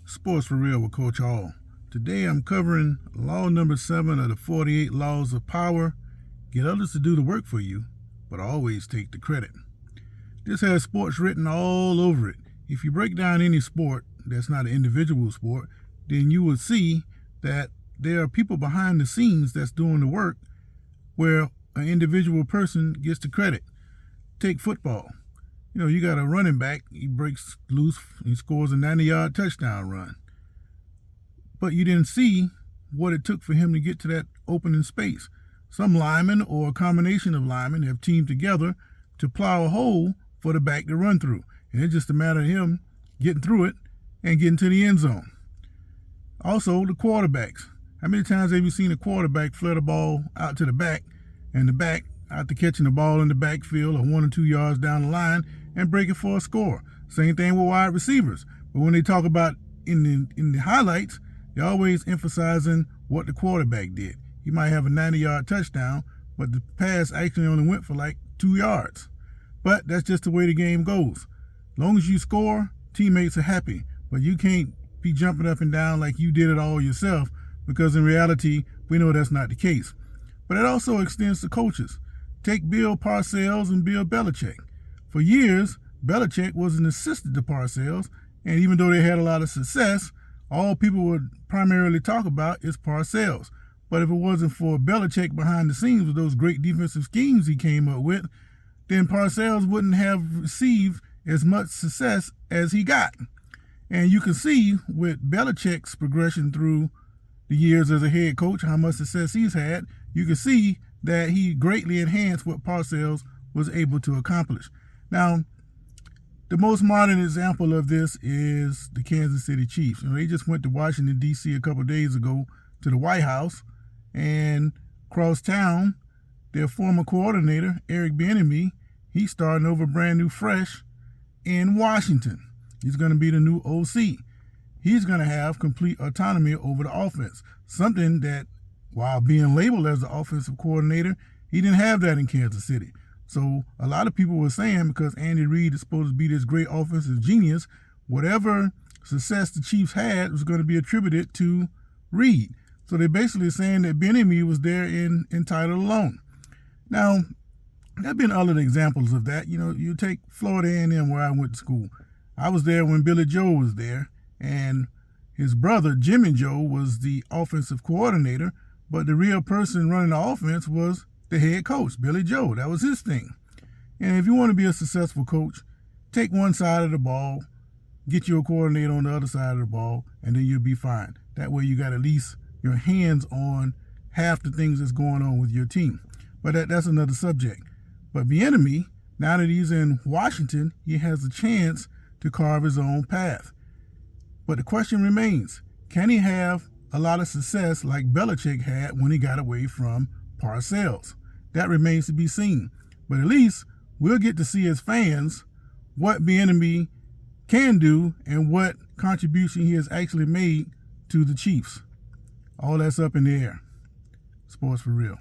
Sports for Real with Coach Hall. Today I'm covering law number 7 of the 48 laws of power. Get others to do the work for you, but always take the credit. This has sports written all over it. If you break down any sport that's not an individual sport, then you will see that there are people behind the scenes that's doing the work where an individual person gets the credit. Take football. You got a running back, he breaks loose, he scores a 90-yard touchdown run. But you didn't see what it took for him to get to that opening space. Some linemen or a combination of linemen have teamed together to plow a hole for the back to run through. And it's just a matter of him getting through it and getting to the end zone. Also, the quarterbacks. How many times have you seen a quarterback flare the ball out to the back, and the back, after catching the ball in the backfield or 1 or 2 yards down the line, and break it for a score? Same thing with wide receivers. But when they talk about in the highlights, they're always emphasizing what the quarterback did. He might have a 90-yard touchdown, but the pass actually only went for like 2 yards. But that's just the way the game goes. As long as you score, teammates are happy. But you can't be jumping up and down like you did it all yourself, because in reality, we know that's not the case. But it also extends to coaches. Take Bill Parcells and Bill Belichick. For years, Belichick was an assistant to Parcells, and even though they had a lot of success, all people would primarily talk about is Parcells. But if it wasn't for Belichick behind the scenes with those great defensive schemes he came up with, then Parcells wouldn't have received as much success as he got. And you can see with Belichick's progression through the years as a head coach, how much success he's had. You can see that he greatly enhanced what Parcells was able to accomplish. Now, the most modern example of this is the Kansas City Chiefs. They just went to Washington, D.C. a couple of days ago to the White House, and across town, their former coordinator, Eric Bieniemy, he's starting over brand new fresh in Washington. He's going to be the new OC. He's going to have complete autonomy over the offense, something that, while being labeled as the offensive coordinator, he didn't have that in Kansas City. So a lot of people were saying, because Andy Reid is supposed to be this great offensive genius, whatever success the Chiefs had was going to be attributed to Reid. So they're basically saying that Bieniemy was there in title alone. Now, there have been other examples of that. You take Florida A&M, where I went to school. I was there when Billy Joe was there, and his brother, Jimmy Joe, was the offensive coordinator, but the real person running the offense was the head coach, Billy Joe. That was his thing. And if you want to be a successful coach, take one side of the ball, get you a coordinator on the other side of the ball, and then you'll be fine. That way you got at least your hands on half the things that's going on with your team. But that's another subject. But Bieniemy, now that he's in Washington, he has a chance to carve his own path. But the question remains, can he have a lot of success like Belichick had when he got away from Parcells? That remains to be seen. But at least we'll get to see as fans what Bieniemy can do and what contribution he has actually made to the Chiefs. All that's up in the air. Sports for Real.